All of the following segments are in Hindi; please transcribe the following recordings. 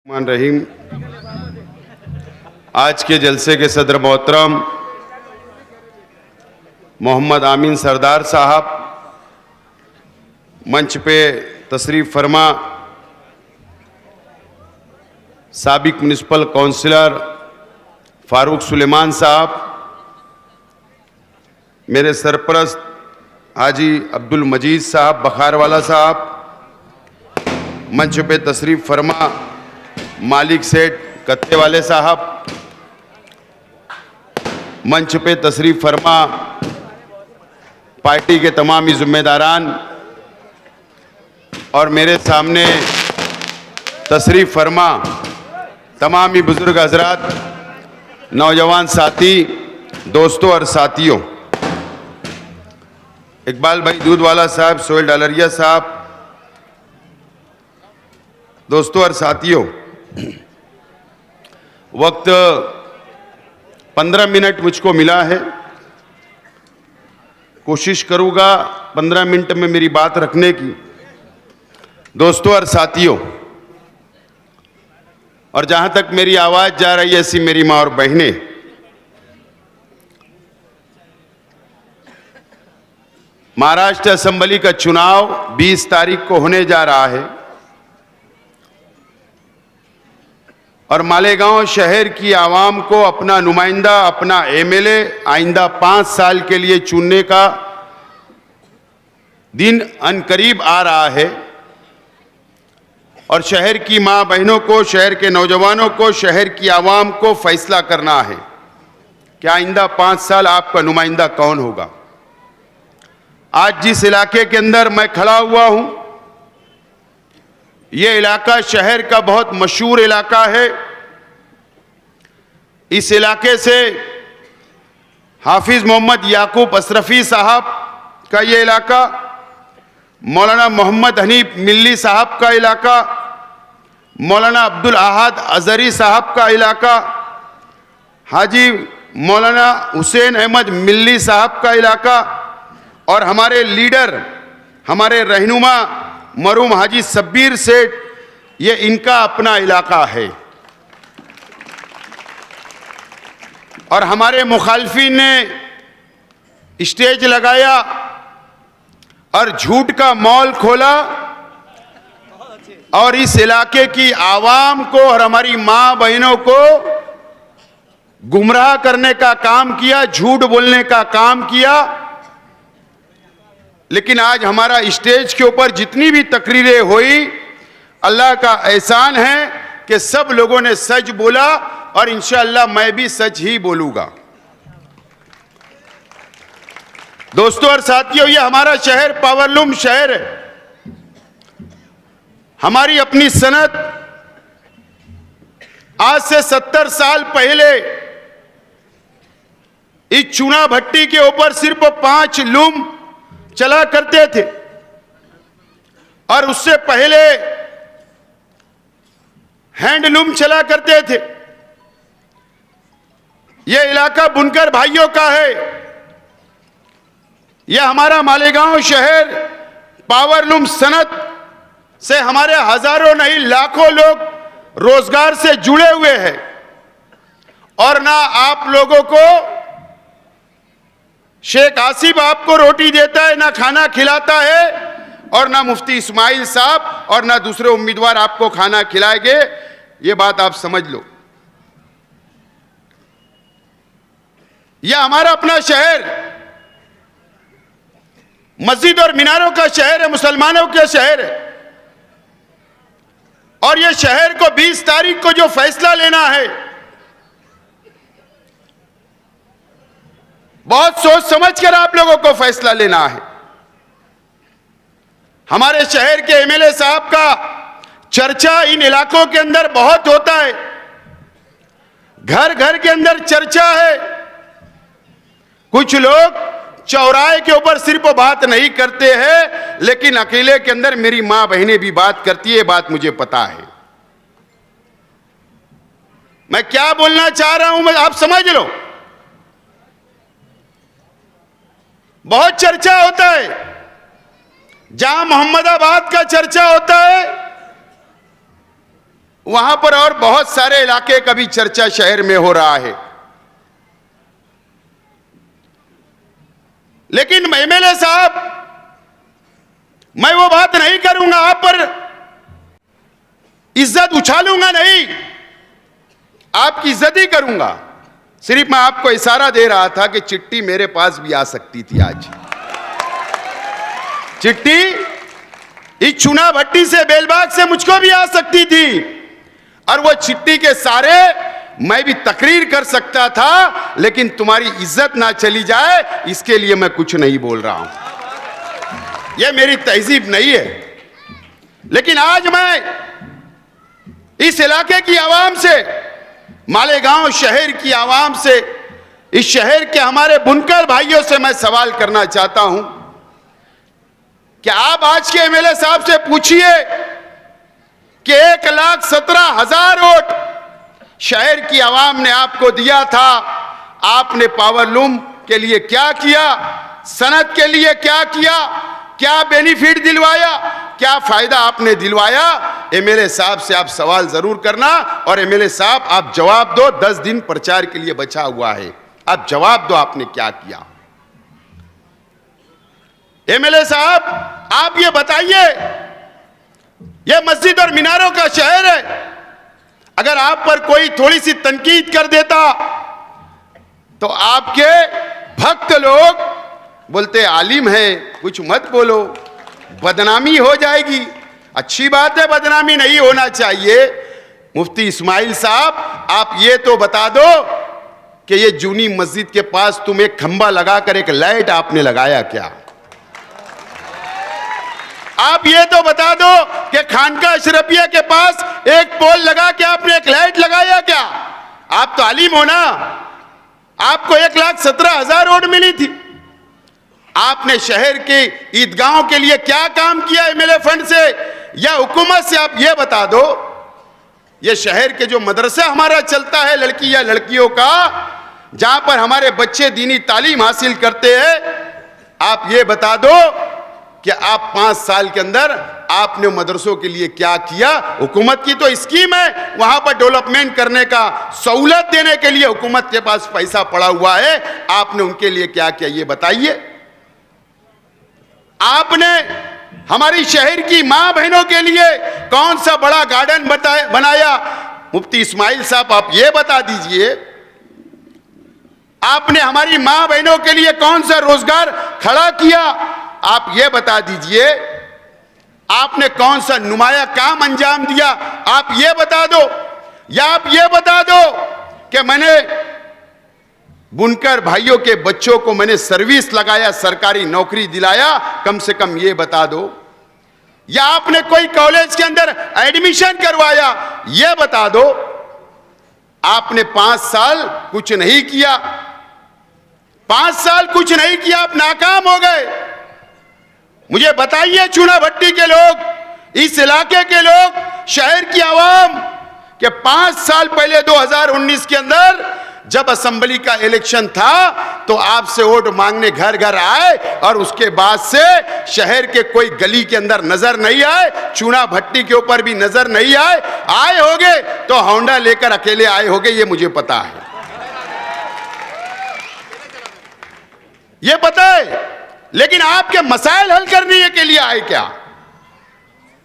मान रहीम। आज के जलसे के सदर मोहतरम मोहम्मद आमीन सरदार साहब, मंच पे तशरीफ़ फरमा साबिक म्युनिसिपल काउंसिलर फारूक सुलेमान साहब, मेरे सरपरस्त हाजी अब्दुल मजीद साहब बखारवाला साहब, मंच पे तशरीफ़ फरमा मालिक सेठ कत्ते वाले साहब, मंच पे तशरीफ़ फरमा पार्टी के तमामी ज़िम्मेदारान और मेरे सामने तशरीफ़ फरमा तमामी बुज़ुर्ग हज़रात, नौजवान साथी, दोस्तों और साथियों, इकबाल भाई दूधवाला साहब, सोहेल डालरिया साहब, दोस्तों और साथियों, वक्त 15 मिनट मुझको मिला है। कोशिश करूंगा 15 मिनट में मेरी बात रखने की। दोस्तों और साथियों, और जहां तक मेरी आवाज जा रही है, ऐसी मेरी मां और बहनें, महाराष्ट्र असेंबली का चुनाव 20 तारीख को होने जा रहा है और मालेगांव शहर की आवाम को अपना नुमाइंदा, अपना एमएलए आइंदा 5 साल के लिए चुनने का दिन अनकरीब आ रहा है और शहर की मां बहनों को, शहर के नौजवानों को, शहर की आवाम को फैसला करना है कि आइंदा 5 साल आपका नुमाइंदा कौन होगा। आज जिस इलाके के अंदर मैं खड़ा हुआ हूं, ये इलाका शहर का बहुत मशहूर इलाका है। इस इलाके से हाफिज मोहम्मद याकूब अशरफी साहब का ये इलाका, मौलाना मोहम्मद हनीफ मिल्ली साहब का इलाका, मौलाना अब्दुल अहद अजहरी साहब का इलाका, हाजी मौलाना हुसैन अहमद मिल्ली साहब का इलाका और हमारे लीडर, हमारे रहनुमा मरहूम हाजी सब्बीर सेठ, ये इनका अपना इलाका है। और हमारे मुखालफिन ने स्टेज लगाया और झूठ का मॉल खोला और इस इलाके की आवाम को और हमारी मां बहनों को गुमराह करने का काम किया, झूठ बोलने का काम किया। लेकिन आज हमारा स्टेज के ऊपर जितनी भी तकरीरें हुई, अल्लाह का एहसान है कि सब लोगों ने सच बोला और इंशाअल्लाह मैं भी सच ही बोलूंगा। दोस्तों और साथियों, ये हमारा शहर पावरलूम शहर है। हमारी अपनी सनत आज से 70 साल पहले इस चूना भट्टी के ऊपर सिर्फ 5 लूम चला करते थे और उससे पहले हैंडलूम चला करते थे। यह इलाका बुनकर भाइयों का है। यह हमारा मालेगांव शहर पावरलूम सनत से हमारे हजारों नहीं लाखों लोग रोजगार से जुड़े हुए हैं और ना आप लोगों को शेख आसिफ आपको रोटी देता है, ना खाना खिलाता है और ना मुफ्ती इस्माइल साहब और ना दूसरे उम्मीदवार आपको खाना खिलाएंगे। ये बात आप समझ लो। यह हमारा अपना शहर मस्जिद और मीनारों का शहर है, मुसलमानों का शहर है और यह शहर को 20 तारीख को जो फैसला लेना है, बहुत सोच समझ कर आप लोगों को फैसला लेना है। हमारे शहर के एमएलए साहब का चर्चा इन इलाकों के अंदर बहुत होता है, घर घर के अंदर चर्चा है। कुछ लोग चौराहे के ऊपर सिर्फ बात नहीं करते हैं, लेकिन अकेले के अंदर मेरी मां बहनें भी बात करती है, बात मुझे पता है। मैं क्या बोलना चाह रहा हूं, आप समझ लो। बहुत चर्चा होता है, जहां मोहम्मदाबाद का चर्चा होता है वहां पर और बहुत सारे इलाके का भी चर्चा शहर में हो रहा है। लेकिन एमएलए साहब, मैं वो बात नहीं करूंगा, आप पर इज्जत उछालूंगा नहीं, आपकी इज्जत ही करूंगा। सिर्फ मैं आपको इशारा दे रहा था कि चिट्ठी मेरे पास भी आ सकती थी। आज चिट्ठी इस चुना भट्टी से, बेलबाग से मुझको भी आ सकती थी, और वो चिट्ठी के सारे मैं भी तकरीर कर सकता था, लेकिन तुम्हारी इज्जत ना चली जाए इसके लिए मैं कुछ नहीं बोल रहा हूं। ये मेरी तहजीब नहीं है। लेकिन आज मैं इस इलाके की आवाम से, मालेगांव शहर की आवाम से, इस शहर के हमारे बुनकर भाइयों से मैं सवाल करना चाहता हूं कि आप आज के एमएलए साहब से पूछिए कि 1,17,000 वोट शहर की आवाम ने आपको दिया था, आपने पावरलूम के लिए क्या किया, सनत के लिए क्या किया, क्या बेनिफिट दिलवाया, क्या फायदा आपने दिलवाया? एमएलए साहब से आप सवाल जरूर करना, और एमएलए साहब आप जवाब दो। 10 दिन प्रचार के लिए बचा हुआ है, आप जवाब दो आपने क्या किया। एमएलए साहब, आप ये बताइए, ये मस्जिद और मीनारों का शहर है, अगर आप पर कोई थोड़ी सी तनकीद कर देता तो आपके भक्त लोग बोलते आलिम है, कुछ मत बोलो, बदनामी हो जाएगी। अच्छी बात है, बदनामी नहीं होना चाहिए। मुफ्ती इस्माइल साहब, आप ये तो बता दो कि ये जूनी मस्जिद के पास तुम एक खंबा लगाकर एक लाइट आपने लगाया क्या? आप ये तो बता दो कि खानका अशरफिया के पास एक पोल लगा के आपने एक लाइट लगाया क्या? आप तो आलिम हो ना। आपको 1,17,000 वोट मिली थी, आपने शहर के ईदगाहों के लिए क्या काम किया एमएलए फंड से या हुकूमत से? आप ये बता दो। ये शहर के जो मदरसा हमारा चलता है लड़की या लड़कियों का, जहां पर हमारे बच्चे दीनी तालीम हासिल करते हैं, आप ये बता दो कि आप 5 साल के अंदर आपने मदरसों के लिए क्या किया? हुकूमत की तो स्कीम है, वहां पर डेवलपमेंट करने का, सहूलत देने के लिए हुकूमत के पास पैसा पड़ा हुआ है, आपने उनके लिए क्या किया ये बताइए। आपने हमारी शहर की मां बहनों के लिए कौन सा बड़ा गार्डन बनाया? मुफ्ती इस्माइल साहब, आप ये बता दीजिए। आपने हमारी मां बहनों के लिए कौन सा रोजगार खड़ा किया? आप ये बता दीजिए। आपने कौन सा नुमाया काम अंजाम दिया? आप ये बता दो। या आप ये बता दो कि मैंने बुनकर भाइयों के बच्चों को मैंने सर्विस लगाया, सरकारी नौकरी दिलाया, कम से कम ये बता दो। या आपने कोई कॉलेज के अंदर एडमिशन करवाया, ये बता दो। आपने 5 साल कुछ नहीं किया, 5 साल कुछ नहीं किया, आप नाकाम हो गए। मुझे बताइए चूना भट्टी के लोग, इस इलाके के लोग, शहर की आवाम, कि 5 साल पहले 2019 के अंदर जब असेंबली का इलेक्शन था तो आपसे वोट मांगने घर घर आए, और उसके बाद से शहर के कोई गली के अंदर नजर नहीं आए, चूना भट्टी के ऊपर भी नजर नहीं आए। आए होंगे तो होंडा लेकर अकेले आए होंगे, ये मुझे पता है, ये पता है। लेकिन आपके मसाइल हल करने के लिए आए क्या?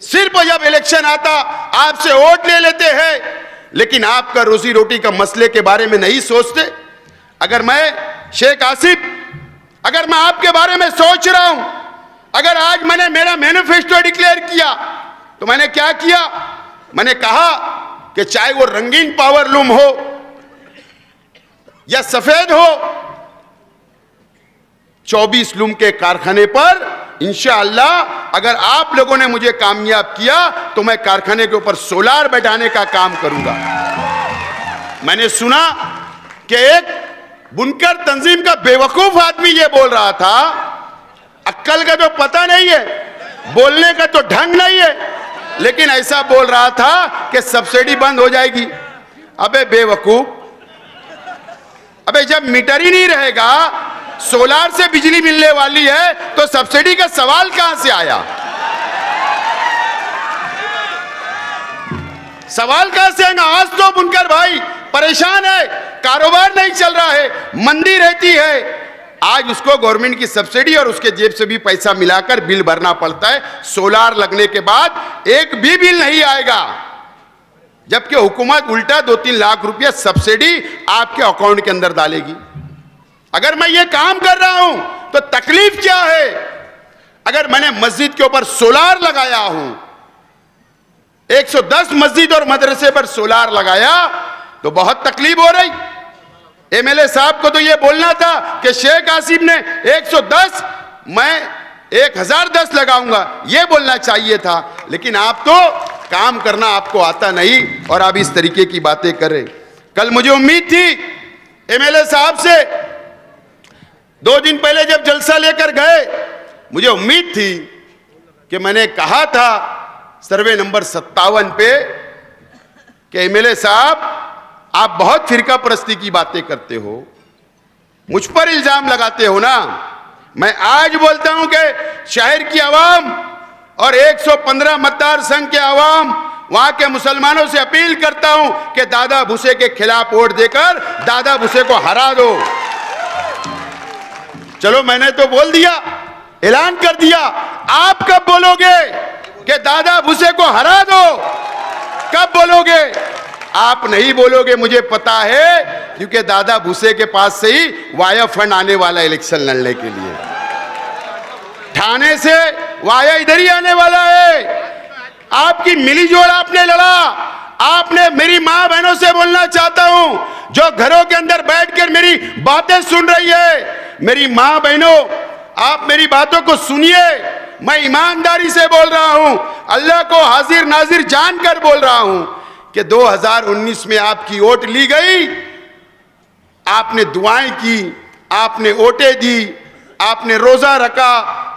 सिर्फ जब इलेक्शन आता आपसे वोट ले लेते हैं, लेकिन आपका रोजी रोटी का मसले के बारे में नहीं सोचते। अगर मैं शेख आसिफ, अगर मैं आपके बारे में सोच रहा हूं, अगर आज मैंने मेरा मैनिफेस्टो डिक्लेयर किया तो मैंने क्या किया? मैंने कहा कि चाहे वो रंगीन पावर लूम हो या सफेद हो, 24 लूम के कारखाने पर इंशाअल्लाह अगर आप लोगों ने मुझे कामयाब किया तो मैं कारखाने के ऊपर सोलार बैठाने का काम करूंगा। मैंने सुना कि एक बुनकर तंजीम का बेवकूफ आदमी ये बोल रहा था, अक्ल का तो पता नहीं है, बोलने का तो ढंग नहीं है, लेकिन ऐसा बोल रहा था कि सब्सिडी बंद हो जाएगी। अबे बेवकूफ, अबे जब मीटर ही नहीं रहेगा, सोलार से बिजली मिलने वाली है, तो सब्सिडी का सवाल कहां से आया? सवाल कहां से आएगा? आज तो बुनकर भाई परेशान है, कारोबार नहीं चल रहा है, मंदी रहती है। आज उसको गवर्नमेंट की सब्सिडी और उसके जेब से भी पैसा मिलाकर बिल भरना पड़ता है। सोलार लगने के बाद एक भी बिल नहीं आएगा, जबकि हुकूमत उल्टा 2-3 लाख रुपया सब्सिडी आपके अकाउंट के अंदर डालेगी। अगर मैं ये काम कर रहा हूं तो तकलीफ क्या है? अगर मैंने मस्जिद के ऊपर सोलार लगाया हूं, 110 मस्जिद और मदरसे पर सोलार लगाया, तो बहुत तकलीफ हो रही। एमएलए साहब को तो यह बोलना था कि शेख आसिफ ने 110, मैं 1010 लगाऊंगा, यह बोलना चाहिए था। लेकिन आप तो काम करना आपको आता नहीं और आप इस तरीके की बातें कर रहे। कल मुझे उम्मीद थी एमएलए साहब से, 2 दिन पहले जब जलसा लेकर गए, मुझे उम्मीद थी कि मैंने कहा था सर्वे नंबर 57 पे कि एमएलए साहब आप बहुत फिरका परस्ती की बातें करते हो, मुझ पर इल्जाम लगाते हो ना। मैं आज बोलता हूं कि शहर की आवाम और 115 मतदार संघ के आवाम, वहां के मुसलमानों से अपील करता हूं कि दादा भूसे के खिलाफ वोट देकर दादा भूसे को हरा दो। चलो मैंने तो बोल दिया, ऐलान कर दिया, आप कब बोलोगे कि दादा भूसे को हरा दो? कब बोलोगे? आप नहीं बोलोगे, मुझे पता है, क्योंकि दादा भूसे के पास से ही वाया फंड आने वाला इलेक्शन लड़ने के लिए। ठाणे से वाया इधर ही आने वाला है। आपकी मिलीजोल आपने लड़ा। आपने, मेरी मां बहनों से बोलना चाहता हूं जो घरों के अंदर बैठकर मेरी बातें सुन रही है, मेरी मां बहनों, आप मेरी बातों को सुनिए। मैं ईमानदारी से बोल रहा हूं, अल्लाह को हाजिर नाजिर जानकर बोल रहा हूं कि 2019 में आपकी वोट ली गई, आपने दुआएं की, आपने वोटें दी, आपने रोजा रखा,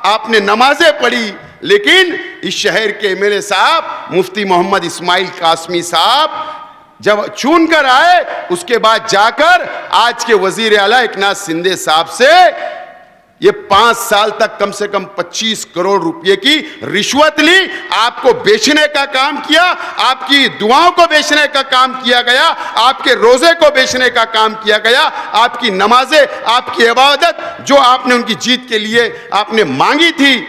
आपने नमाजें पढ़ी, लेकिन इस शहर के एमएलए साहब मुफ्ती मोहम्मद इस्माइल कासमी साहब जब चुन कर आए, उसके बाद जाकर आज के वजीर आला एकनाथ शिंदे साहब से ये 5 साल तक कम से कम 25 करोड़ रुपए की रिश्वत ली। आपको बेचने का काम किया, आपकी दुआओं को बेचने का काम किया गया, आपके रोजे को बेचने का काम किया गया, आपकी नमाजें, आपकी इबादत जो आपने उनकी जीत के लिए आपने मांगी थी,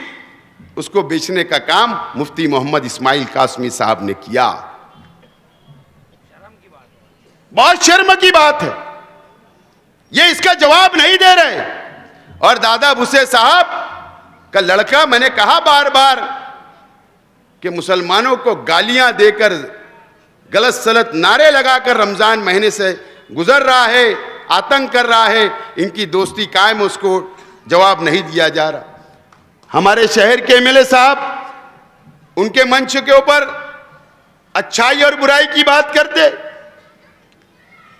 उसको बेचने का काम मुफ्ती मोहम्मद इस्माइल कासमी साहब ने किया। बहुत शर्म की बात है, ये इसका जवाब नहीं दे रहे। और दादा भूसे साहब का लड़का, मैंने कहा बार बार कि मुसलमानों को गालियां देकर, गलत सलत नारे लगाकर रमजान महीने से गुजर रहा है, आतंक कर रहा है, इनकी दोस्ती कायम, उसको जवाब नहीं दिया जा रहा। हमारे शहर के एमएलए साहब उनके मंच के ऊपर अच्छाई और बुराई की बात करते।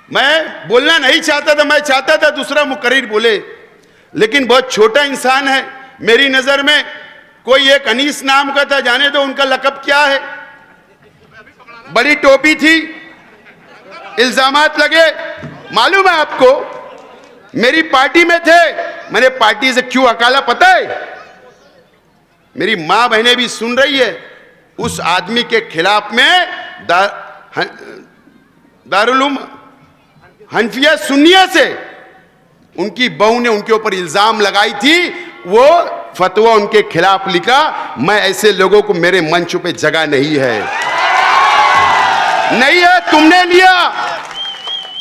मैं बोलना नहीं चाहता था, मैं चाहता था दूसरा मुकर्रिर बोले, लेकिन बहुत छोटा इंसान है मेरी नजर में। कोई एक अनीस नाम का था, जाने दो उनका लकब क्या है, बड़ी टोपी थी, इल्जामात लगे। मालूम है आपको, मेरी पार्टी में थे, मैंने पार्टी से क्यों अकाला पता है? मेरी मां बहनें भी सुन रही है, उस आदमी के खिलाफ में दारुल हनफिया सुन्निया से उनकी बहू ने उनके ऊपर इल्जाम लगाई थी, वो फतवा उनके खिलाफ लिखा। मैं ऐसे लोगों को मेरे मंच पे जगह नहीं है, नहीं है, तुमने लिया।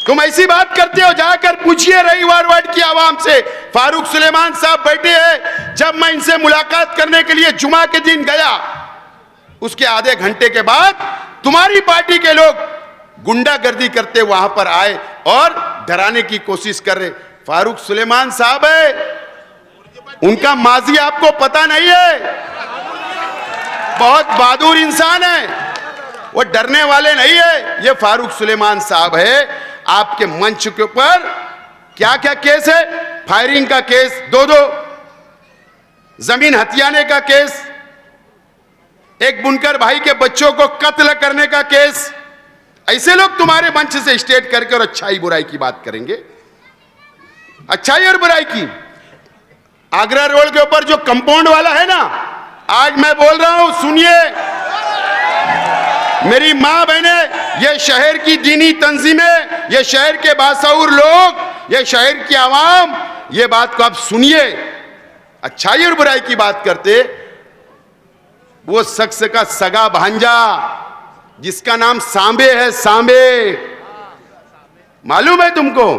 तुम ऐसी बात करते हो, जाकर पूछिए रविवार वार्ड की आवाम से। फारूक सुलेमान साहब बैठे हैं, जब मैं इनसे मुलाकात करने के लिए जुमा के दिन गया, उसके आधे घंटे के बाद तुम्हारी पार्टी के लोग गुंडागर्दी करते वहां पर आए और डराने की कोशिश कर रहे। फारूक सुलेमान साहब है, उनका माजी आपको पता नहीं है, बहुत बहादुर इंसान है, वो डरने वाले नहीं है। ये फारूक सुलेमान साहब है। आपके मंच के ऊपर क्या क्या केस है? फायरिंग का केस 2-2, जमीन हथियाने का केस, एक बुनकर भाई के बच्चों को कत्ल करने का केस। ऐसे लोग तुम्हारे मंच से स्टेट करके और अच्छाई बुराई की बात करेंगे, अच्छाई और बुराई की। आगरा रोड के ऊपर जो कंपाउंड वाला है ना, आज मैं बोल रहा हूं, सुनिए, मेरी माँ बहने, ये शहर की दीनी तंजीमें, ये शहर के बाशऊर लोग, ये शहर की आवाम, ये बात को आप सुनिए। अच्छाई और बुराई की बात करते, वो शख्स का सगा भांजा जिसका नाम सांबे है, सांबे, मालूम है तुमको?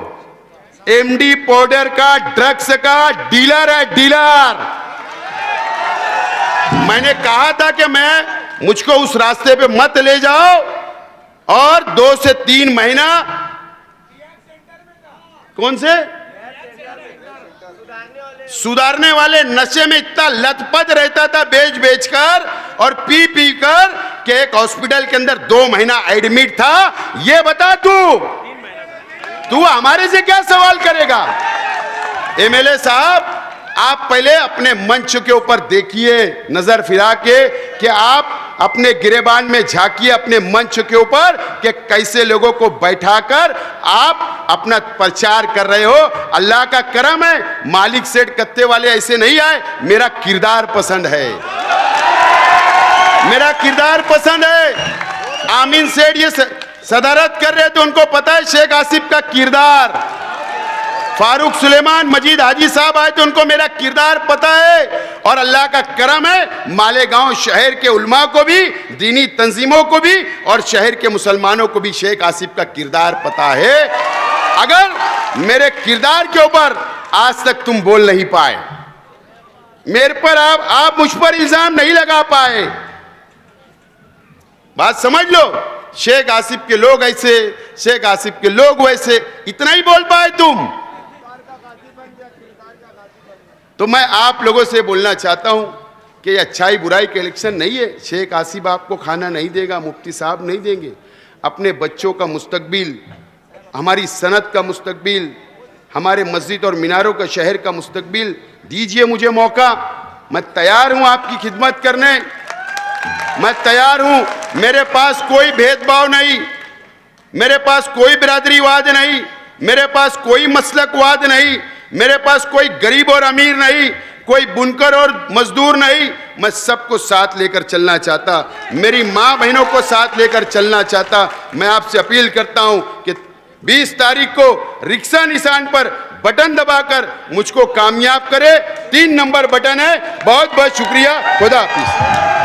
एमडी पाउडर का, ड्रग्स का डीलर है, डीलर। मैंने कहा था कि मुझको उस रास्ते पे मत ले जाओ, और 2 से 3 महीना कौन से सुधारने वाले नशे में इतना लथपथ रहता था, बेच कर और पी कर, कि एक हॉस्पिटल के अंदर 2 महीना एडमिट था। ये बता तू हमारे से क्या सवाल करेगा? एमएलए साहब, आप पहले अपने मंच के ऊपर देखिए, नजर फिरा के, कि आप अपने गिरेबान में झांकिए अपने मंच के ऊपर, कि कैसे लोगों को बैठाकर आप अपना प्रचार कर रहे हो। अल्लाह का करम है, मालिक सेठ कत्ते वाले ऐसे नहीं आए। मेरा किरदार पसंद है, मेरा किरदार पसंद है। आमीन सेठ ये सदारत कर रहे, तो उनको पता है शेख आसिफ का किरदार। फारूक सुलेमान, मजीद हाजी साहब आए, तो उनको मेरा किरदार पता है। और अल्लाह का करम है, मालेगांव शहर के उलमा को भी, दीनी तंजीमों को भी, और शहर के मुसलमानों को भी शेख आसिफ का किरदार पता है। अगर मेरे किरदार के ऊपर आज तक तुम बोल नहीं पाए, मेरे पर आप मुझ पर इल्जाम नहीं लगा पाए, बात समझ लो। शेख आसिफ के लोग ऐसे, शेख आसिफ के लोग वैसे, इतना ही बोल पाए तुम। तो मैं आप लोगों से बोलना चाहता हूं कि अच्छाई बुराई के इलेक्शन नहीं है। शेख आसिफ आपको खाना नहीं देगा, मुफ्ती साहब नहीं देंगे। अपने बच्चों का मुस्तकबिल, हमारी सनत का मुस्तकबिल, हमारे मस्जिद और मीनारों का, शहर का मुस्तकबिल दीजिए मुझे मौका। मैं तैयार हूं आपकी खिदमत करने, मैं तैयार हूं। मेरे पास कोई भेदभाव नहीं, मेरे पास कोई बिरादरीवाद नहीं, मेरे पास कोई मसलकवाद नहीं, मेरे पास कोई गरीब और अमीर नहीं, कोई बुनकर और मजदूर नहीं। मैं सबको साथ लेकर चलना चाहता, मेरी माँ बहनों को साथ लेकर चलना चाहता। मैं आपसे अपील करता हूं कि 20 तारीख को रिक्शा निशान पर बटन दबाकर मुझको कामयाब करे। 3 नंबर बटन है। बहुत बहुत शुक्रिया। खुदा हाफिज।